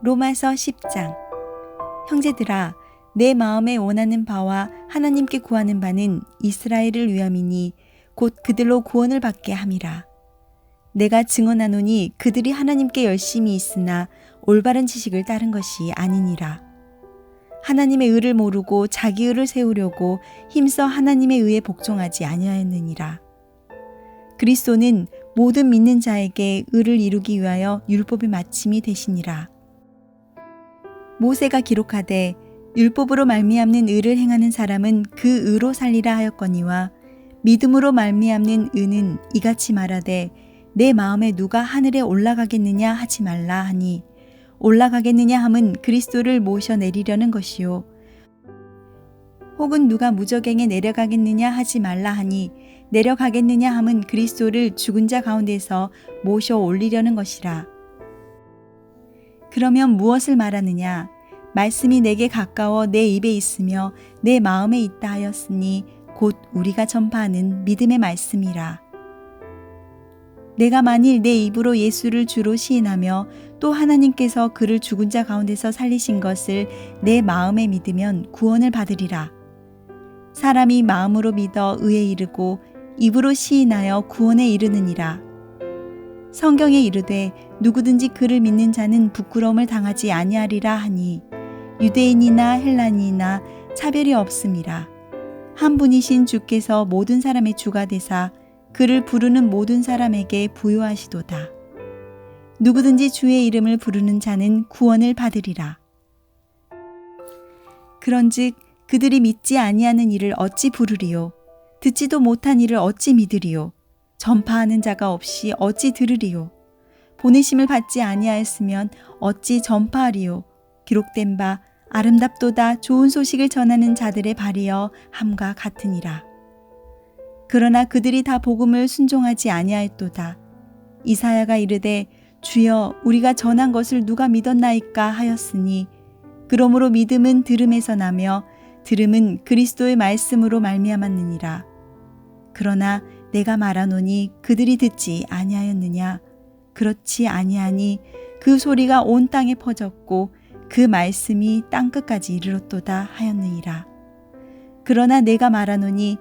로마서 10장. 형제들아, 내 마음에 원하는 바와 하나님께 구하는 바는 이스라엘을 위함이니 곧 그들로 구원을 받게 함이라. 내가 증언하노니 그들이 하나님께 열심히 있으나 올바른 지식을 따른 것이 아니니라. 하나님의 의를 모르고 자기 의를 세우려고 힘써 하나님의 의에 복종하지 아니하였느니라. 그리스도는 모든 믿는 자에게 의를 이루기 위하여 율법의 마침이 되시니라. 모세가 기록하되 율법으로 말미암는 의를 행하는 사람은 그 의로 살리라 하였거니와 믿음으로 말미암는 의는 이같이 말하되 내 마음에 누가 하늘에 올라가겠느냐 하지 말라 하니 올라가겠느냐 함은 그리스도를 모셔 내리려는 것이요 혹은 누가 무저갱에 내려가겠느냐 하지 말라 하니 내려가겠느냐 함은 그리스도를 죽은 자 가운데서 모셔 올리려는 것이라. 그러면 무엇을 말하느냐? 말씀이 내게 가까워 내 입에 있으며 내 마음에 있다 하였으니 곧 우리가 전파하는 믿음의 말씀이라. 내가 만일 내 입으로 예수를 주로 시인하며 또 하나님께서 그를 죽은 자 가운데서 살리신 것을 내 마음에 믿으면 구원을 받으리라. 사람이 마음으로 믿어 의에 이르고 입으로 시인하여 구원에 이르느니라. 성경에 이르되 누구든지 그를 믿는 자는 부끄러움을 당하지 아니하리라 하니 유대인이나 헬라인이나 차별이 없음이라. 한 분이신 주께서 모든 사람의 주가 되사 그를 부르는 모든 사람에게 부요하시도다. 누구든지 주의 이름을 부르는 자는 구원을 받으리라. 그런즉 그들이 믿지 아니하는 일을 어찌 부르리요? 듣지도 못한 일을 어찌 믿으리요? 전파하는 자가 없이 어찌 들으리요? 보내심을 받지 아니하였으면 어찌 전파하리요? 기록된 바 아름답도다 좋은 소식을 전하는 자들의 발이여 함과 같으니라. 그러나 그들이 다 복음을 순종하지 아니하였도다. 이사야가 이르되 주여 우리가 전한 것을 누가 믿었나이까 하였으니 그러므로 믿음은 들음에서 나며 들음은 그리스도의 말씀으로 말미암았느니라. 그러나 내가 말하노니 그들이 듣지 아니하였느냐? 그렇지 아니하니 그 소리가 온 땅에 퍼졌고 그 말씀이 땅끝까지 이르렀도다 하였느니라. 그러나 내가 말하노니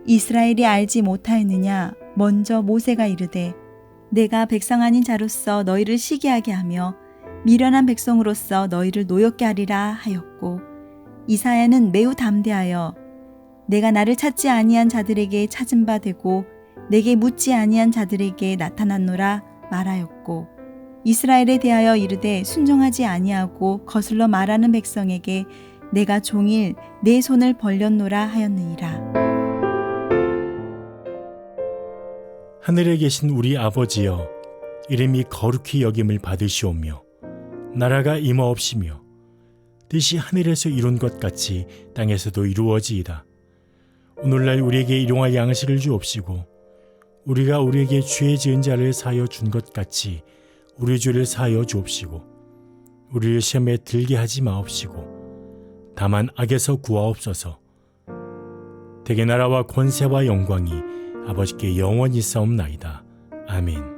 이스라엘이 알지 못하였느냐? 먼저 모세가 이르되 내가 백성 아닌 자로서 너희를 시기하게 하며 미련한 백성으로서 너희를 노엽게 하리라 하였고 이사야는 매우 담대하여 내가 나를 찾지 아니한 자들에게 찾은 바 되고 내게 묻지 아니한 자들에게 나타났노라 말하였고 이스라엘에 대하여 이르되 순종하지 아니하고 거슬러 말하는 백성에게 내가 종일 내 손을 벌렸노라 하였느니라. 하늘에 계신 우리 아버지여, 이름이 거룩히 여김을 받으시오며 나라가 임하옵시며 뜻이 하늘에서 이룬 것 같이 땅에서도 이루어지이다. 오늘날 우리에게 일용할 양식을 주옵시고 우리가 우리에게 죄 지은 자를 사하여 준 것 같이 우리 죄를 사하여 주옵시고 우리를 시험에 들게 하지 마옵시고 다만 악에서 구하옵소서. 대개 나라와 권세와 영광이 아버지께 영원히 있사옵나이다. 아멘.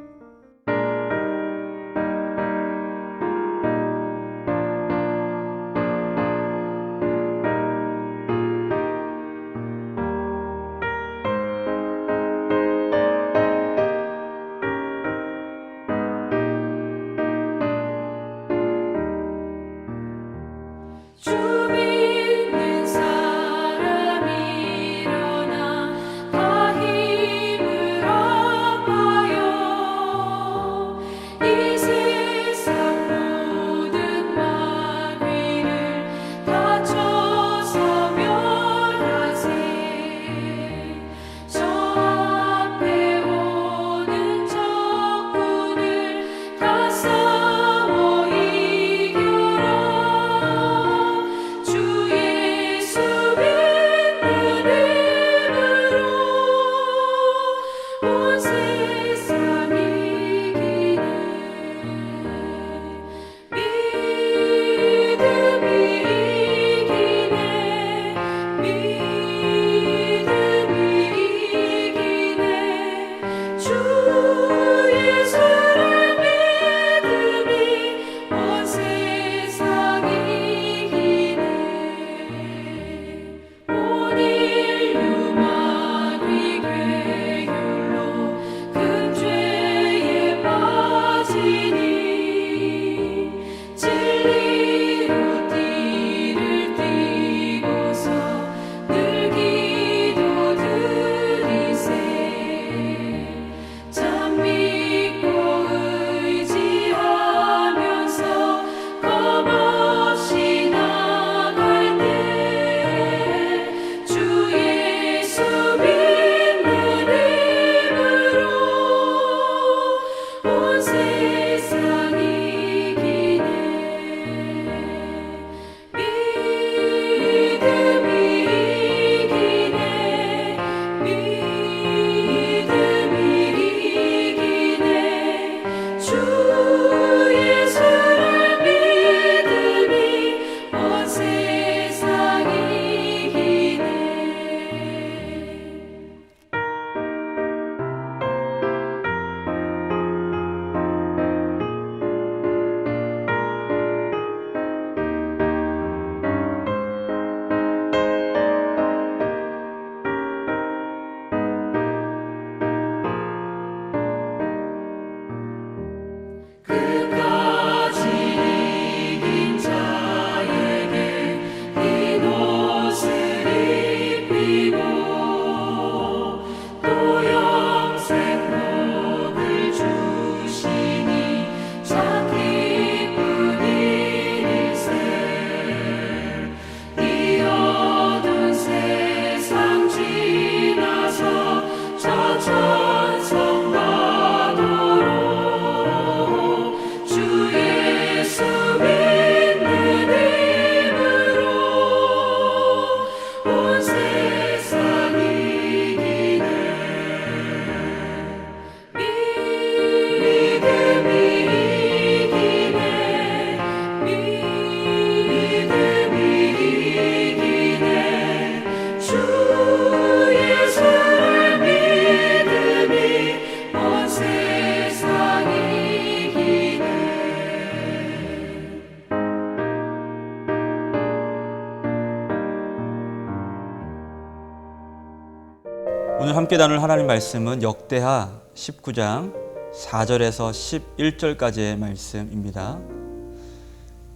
오늘 함께 나눌 하나님 말씀은 역대하 19장 4절에서 11절까지의 말씀입니다.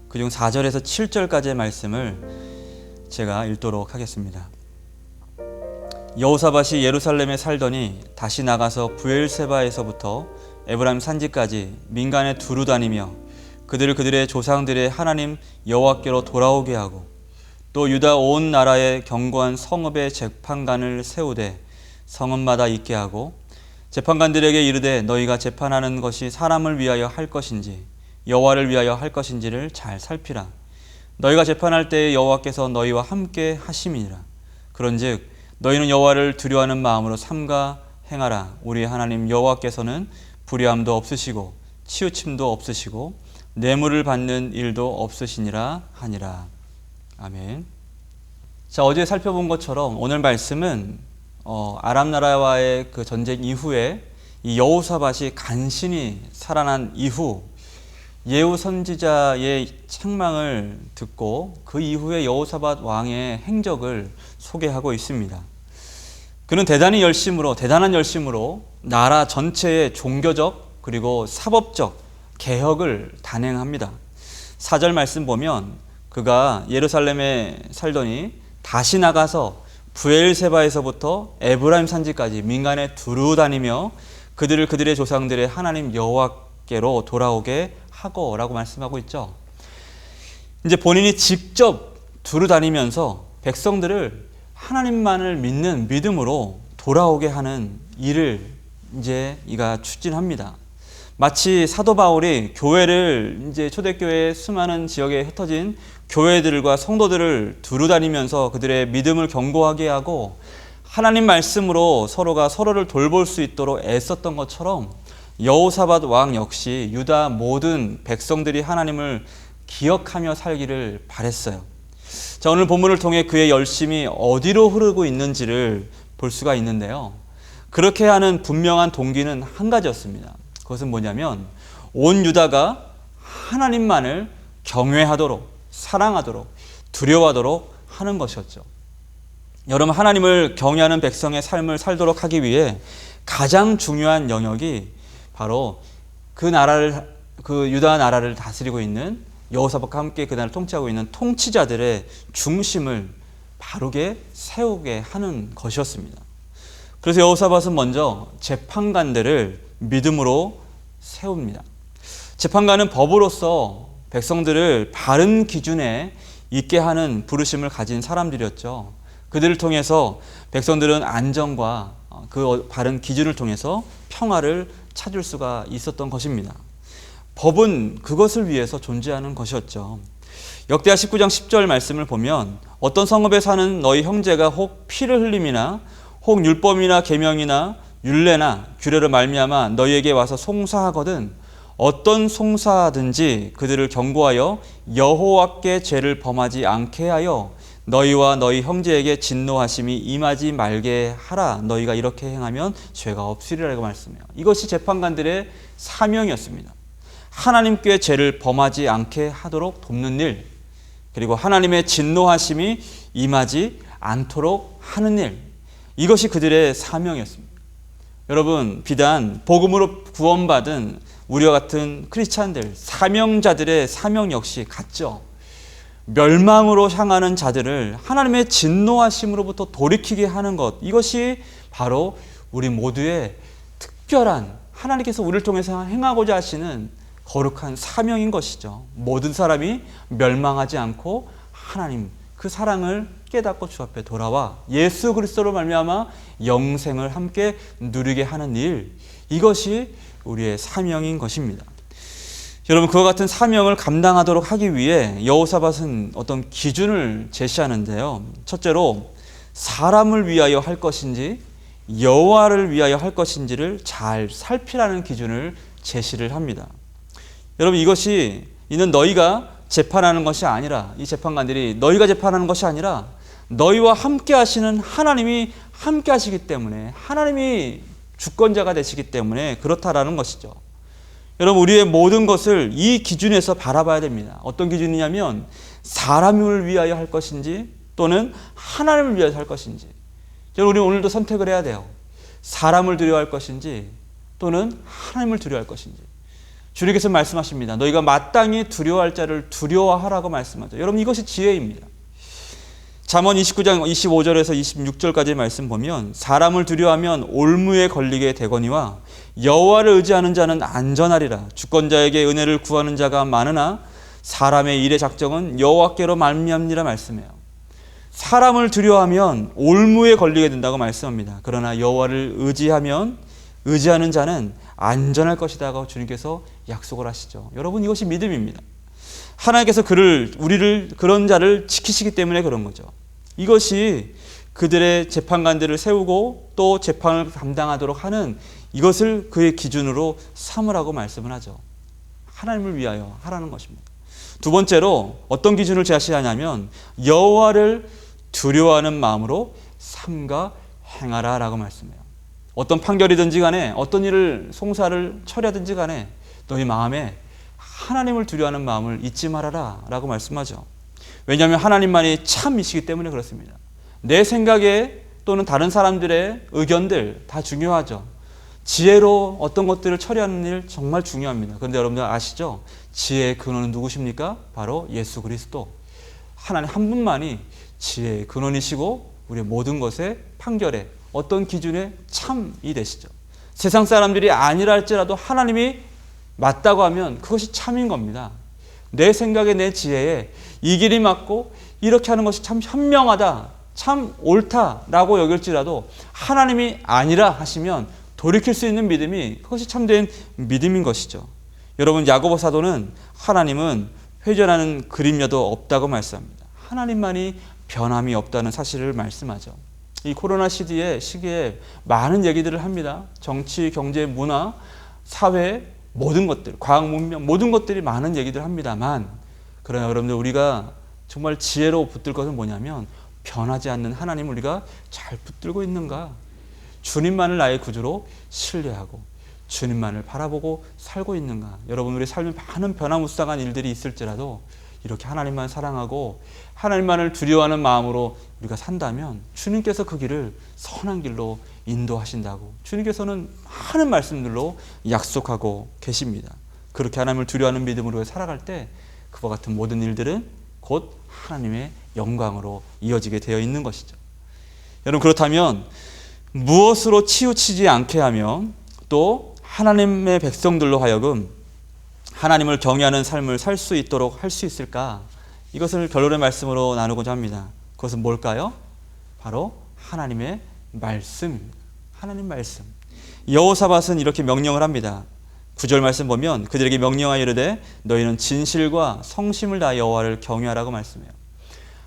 그중 4절에서 7절까지의 말씀을 제가 읽도록 하겠습니다. 여호사밧이 예루살렘에 살더니 다시 나가서 브엘세바에서부터 에브라임 산지까지 민간에 두루 다니며 그들을 그들의 조상들의 하나님 여호와께로 돌아오게 하고 또 유다 온 나라에 견고한 성읍의 재판관을 세우되 성읍마다 있게 하고 재판관들에게 이르되 너희가 재판하는 것이 사람을 위하여 할 것인지 여호와를 위하여 할 것인지를 잘 살피라. 너희가 재판할 때에 여호와께서 너희와 함께 하심이니라. 그런즉 너희는 여호와를 두려워하는 마음으로 삼가 행하라. 우리 하나님 여호와께서는 불의함도 없으시고 치우침도 없으시고 뇌물을 받는 일도 없으시니라 하니라. 아멘. 자, 어제 살펴본 것처럼 오늘 말씀은 아람 나라와의 그 전쟁 이후에 이 여호사밧이 간신히 살아난 이후 예후 선지자의 책망을 듣고 그 이후에 여호사밧 왕의 행적을 소개하고 있습니다. 그는 대단한 열심으로 나라 전체의 종교적 그리고 사법적 개혁을 단행합니다. 4절 말씀 보면 그가 예루살렘에 살더니 다시 나가서 브엘세바에서부터 에브라임 산지까지 민간에 두루 다니며 그들을 그들의 조상들의 하나님 여호와께로 돌아오게 하고 라고 말씀하고 있죠. 이제 본인이 직접 두루 다니면서 백성들을 하나님만을 믿는 믿음으로 돌아오게 하는 일을 이제 이가 추진합니다. 마치 사도 바울이 교회를 이제 초대교회 수많은 지역에 흩어진 교회들과 성도들을 두루 다니면서 그들의 믿음을 견고하게 하고 하나님 말씀으로 서로가 서로를 돌볼 수 있도록 애썼던 것처럼 여호사밧 왕 역시 유다 모든 백성들이 하나님을 기억하며 살기를 바랬어요. 자, 오늘 본문을 통해 그의 열심이 어디로 흐르고 있는지를 볼 수가 있는데요. 그렇게 하는 분명한 동기는 한 가지였습니다. 그것은 뭐냐면 온 유다가 하나님만을 경외하도록 사랑하도록 두려워하도록 하는 것이었죠. 여러분, 하나님을 경외하는 백성의 삶을 살도록 하기 위해 가장 중요한 영역이 바로 그 유다 나라를 다스리고 있는 여호사밧과 함께 그 나라를 통치하고 있는 통치자들의 중심을 바르게 세우게 하는 것이었습니다. 그래서 여호사밧은 먼저 재판관들을 믿음으로 세웁니다. 재판관은 법으로서 백성들을 바른 기준에 있게 하는 부르심을 가진 사람들이었죠. 그들을 통해서 백성들은 안정과 그 바른 기준을 통해서 평화를 찾을 수가 있었던 것입니다. 법은 그것을 위해서 존재하는 것이었죠. 역대하 19장 10절 말씀을 보면 어떤 성읍에 사는 너희 형제가 혹 피를 흘림이나 혹 율법이나 계명이나 율례나 규례로 말미암아 너희에게 와서 송사하거든 어떤 송사든지 그들을 경고하여 여호와께 죄를 범하지 않게 하여 너희와 너희 형제에게 진노하심이 임하지 말게 하라. 너희가 이렇게 행하면 죄가 없으리라고 말씀해요. 이것이 재판관들의 사명이었습니다. 하나님께 죄를 범하지 않게 하도록 돕는 일, 그리고 하나님의 진노하심이 임하지 않도록 하는 일, 이것이 그들의 사명이었습니다. 여러분, 비단 복음으로 구원받은 우리와 같은 크리스찬들, 사명자들의 사명 역시 같죠. 멸망으로 향하는 자들을 하나님의 진노하심으로부터 돌이키게 하는 것, 이것이 바로 우리 모두의 특별한 하나님께서 우리를 통해서 행하고자 하시는 거룩한 사명인 것이죠. 모든 사람이 멸망하지 않고 하나님 그 사랑을 깨닫고 주 앞에 돌아와 예수 그리스도로 말미암아 영생을 함께 누리게 하는 일, 이것이 우리의 사명인 것입니다. 여러분, 그와 같은 사명을 감당하도록 하기 위해 여호사밧은 어떤 기준을 제시하는데요. 첫째로 사람을 위하여 할 것인지 여호와를 위하여 할 것인지를 잘 살피라는 기준을 제시를 합니다. 여러분, 이는 너희가 재판하는 것이 아니라, 이 재판관들이 너희가 재판하는 것이 아니라 너희와 함께 하시는 하나님이 함께 하시기 때문에, 하나님이 주권자가 되시기 때문에 그렇다라는 것이죠. 여러분, 우리의 모든 것을 이 기준에서 바라봐야 됩니다. 어떤 기준이냐면 사람을 위하여 할 것인지 또는 하나님을 위하여 할 것인지. 우리 오늘도 선택을 해야 돼요. 사람을 두려워할 것인지 또는 하나님을 두려워할 것인지. 주님께서 말씀하십니다. 너희가 마땅히 두려워할 자를 두려워하라고 말씀하죠. 여러분, 이것이 지혜입니다. 잠언 29장 25절에서 26절까지 말씀 보면 사람을 두려워하면 올무에 걸리게 되거니와 여호와를 의지하는 자는 안전하리라. 주권자에게 은혜를 구하는 자가 많으나 사람의 일의 작정은 여호와께로 말미암니라 말씀해요. 사람을 두려워하면 올무에 걸리게 된다고 말씀합니다. 그러나 여호와를 의지하는 자는 안전할 것이다고 주님께서 약속을 하시죠. 여러분, 이것이 믿음입니다. 하나님께서 우리를 그런 자를 지키시기 때문에 그런 거죠. 이것이 그들의 재판관들을 세우고 또 재판을 감당하도록 하는, 이것을 그의 기준으로 삼으라고 말씀을 하죠. 하나님을 위하여 하라는 것입니다. 두 번째로 어떤 기준을 제시하냐면 여호와를 두려워하는 마음으로 삼가 행하라 라고 말씀해요. 어떤 판결이든지 간에 어떤 일을 송사를 처리하든지 간에 너희 마음에 하나님을 두려워하는 마음을 잊지 말아라 라고 말씀하죠. 왜냐하면 하나님만이 참이시기 때문에 그렇습니다. 내 생각에 또는 다른 사람들의 의견들 다 중요하죠. 지혜로 어떤 것들을 처리하는 일 정말 중요합니다. 그런데 여러분들 아시죠? 지혜의 근원은 누구십니까? 바로 예수 그리스도. 하나님 한 분만이 지혜의 근원이시고 우리의 모든 것의 판결에 어떤 기준에 참이 되시죠. 세상 사람들이 아니라 할지라도 하나님이 맞다고 하면 그것이 참인 겁니다. 내 생각에 내 지혜에 이 길이 맞고 이렇게 하는 것이 참 현명하다, 참 옳다라고 여길지라도 하나님이 아니라 하시면 돌이킬 수 있는 믿음이, 그것이 참된 믿음인 것이죠. 여러분, 야고보 사도는 하나님은 회전하는 그림자도 없다고 말씀합니다. 하나님만이 변함이 없다는 사실을 말씀하죠. 이 코로나 시기에 많은 얘기들을 합니다. 정치, 경제, 문화, 사회, 모든 것들, 과학, 문명, 모든 것들이 많은 얘기들을 합니다만, 그러나 여러분들, 우리가 정말 지혜로 붙들 것은 뭐냐면 변하지 않는 하나님을 우리가 잘 붙들고 있는가? 주님만을 나의 구주로 신뢰하고 주님만을 바라보고 살고 있는가? 여러분, 우리 삶에 많은 변화무쌍한 일들이 있을지라도 이렇게 하나님만 사랑하고 하나님만을 두려워하는 마음으로 우리가 산다면 주님께서 그 길을 선한 길로 인도하신다고 주님께서는 많은 말씀들로 약속하고 계십니다. 그렇게 하나님을 두려워하는 믿음으로 살아갈 때 그와 같은 모든 일들은 곧 하나님의 영광으로 이어지게 되어 있는 것이죠. 여러분, 그렇다면 무엇으로 치우치지 않게 하며 또 하나님의 백성들로 하여금 하나님을 경외하는 삶을 살 수 있도록 할 수 있을까? 이것을 결론의 말씀으로 나누고자 합니다. 그것은 뭘까요? 바로 하나님의 말씀입니다. 하나님 말씀. 여호사밧은 이렇게 명령을 합니다. 9절 말씀 보면 그들에게 명령하여 이르되 너희는 진실과 성심을 다하여 여호와를 경외하라고 말씀해요.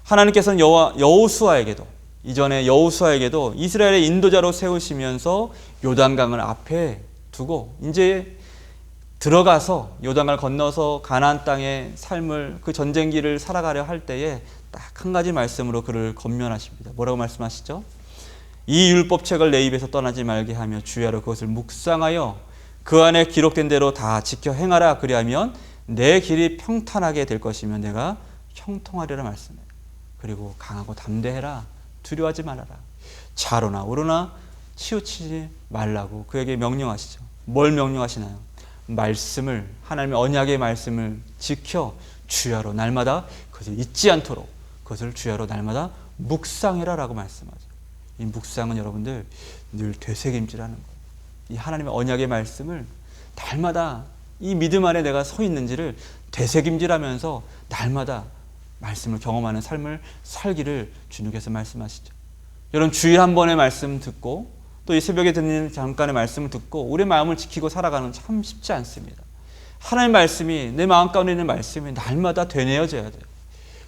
하나님께서는 여호수아에게도 이전에 여호수아에게도 이스라엘의 인도자로 세우시면서 요단강을 앞에 두고 이제 들어가서 요단강을 건너서 가나안 땅의 삶을 그 전쟁기를 살아가려 할 때에 딱 한 가지 말씀으로 그를 권면하십니다. 뭐라고 말씀하시죠? 이 율법책을 내 입에서 떠나지 말게 하며 주야로 그것을 묵상하여 그 안에 기록된 대로 다 지켜 행하라. 그리하면 내 길이 평탄하게 될 것이며 내가 형통하리라 말씀해요. 그리고 강하고 담대해라. 두려워하지 말아라. 좌로나 우로나 치우치지 말라고 그에게 명령하시죠. 뭘 명령하시나요? 말씀을, 하나님의 언약의 말씀을 지켜 주야로 날마다 그것을 잊지 않도록 그것을 주야로 날마다 묵상해라 라고 말씀하죠. 이 묵상은 여러분들 늘 되새김질하는 거예요. 이 하나님의 언약의 말씀을 날마다 이 믿음 안에 내가 서 있는지를 되새김질하면서 날마다 말씀을 경험하는 삶을 살기를 주님께서 말씀하시죠. 여러분 주일 한 번의 말씀 듣고 또 이 새벽에 듣는 잠깐의 말씀을 듣고 우리 마음을 지키고 살아가는 참 쉽지 않습니다. 하나님의 말씀이 내 마음 가운데 있는 말씀이 날마다 되뇌어져야 돼요.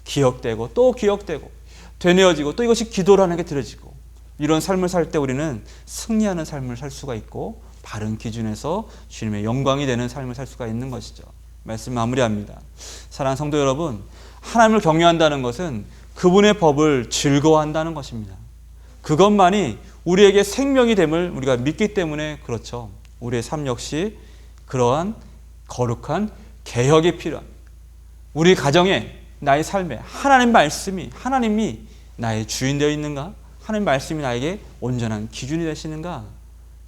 기억되고 또 기억되고 되뇌어지고 또 이것이 기도라는 게 들어지고 이런 삶을 살 때 우리는 승리하는 삶을 살 수가 있고 바른 기준에서 주님의 영광이 되는 삶을 살 수가 있는 것이죠. 말씀 마무리합니다. 사랑하는 성도 여러분, 하나님을 경외한다는 것은 그분의 법을 즐거워한다는 것입니다. 그것만이 우리에게 생명이 됨을 우리가 믿기 때문에 그렇죠. 우리의 삶 역시 그러한 거룩한 개혁이 필요합니다. 우리 가정에 나의 삶에 하나님이 나의 주인 되어 있는가? 하나님 말씀이 나에게 온전한 기준이 되시는가?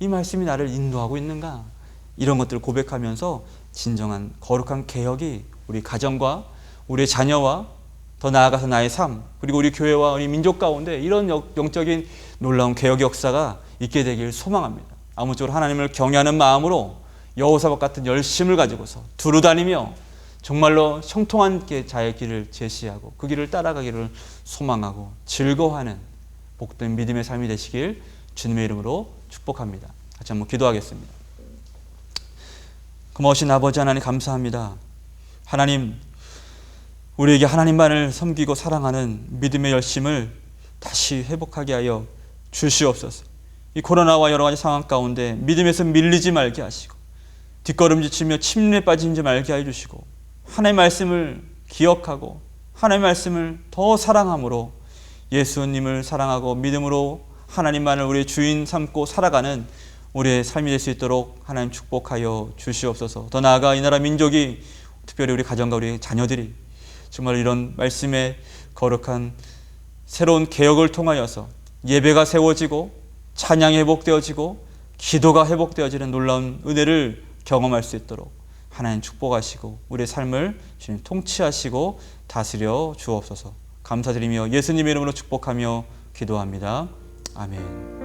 이 말씀이 나를 인도하고 있는가? 이런 것들을 고백하면서 진정한 거룩한 개혁이 우리 가정과 우리 자녀와 더 나아가서 나의 삶 그리고 우리 교회와 우리 민족 가운데 이런 영적인 놀라운 개혁의 역사가 있게 되길 소망합니다. 아무쪼록 하나님을 경외하는 마음으로 여호사밧 같은 열심을 가지고서 두루다니며 정말로 형통한 자의 길을 제시하고 그 길을 따라가기를 소망하고 즐거워하는 복된 믿음의 삶이 되시길 주님의 이름으로 축복합니다. 같이 한번 기도하겠습니다. 고마우신 아버지 하나님 감사합니다. 하나님 우리에게 하나님만을 섬기고 사랑하는 믿음의 열심을 다시 회복하게 하여 주시옵소서. 이 코로나와 여러 가지 상황 가운데 믿음에서 밀리지 말게 하시고 뒷걸음질치며 침례에 빠지지 말게 하여 주시고 하나님의 말씀을 기억하고 하나님의 말씀을 더 사랑함으로 예수님을 사랑하고 믿음으로 하나님만을 우리의 주인 삼고 살아가는 우리의 삶이 될 수 있도록 하나님 축복하여 주시옵소서. 더 나아가 이 나라 민족이 특별히 우리 가정과 우리 자녀들이 정말 이런 말씀의 거룩한 새로운 개혁을 통하여서 예배가 세워지고 찬양이 회복되어지고 기도가 회복되어지는 놀라운 은혜를 경험할 수 있도록 하나님 축복하시고 우리의 삶을 주님 통치하시고 다스려 주옵소서. 감사드리며 예수님의 이름으로 축복하며 기도합니다. 아멘.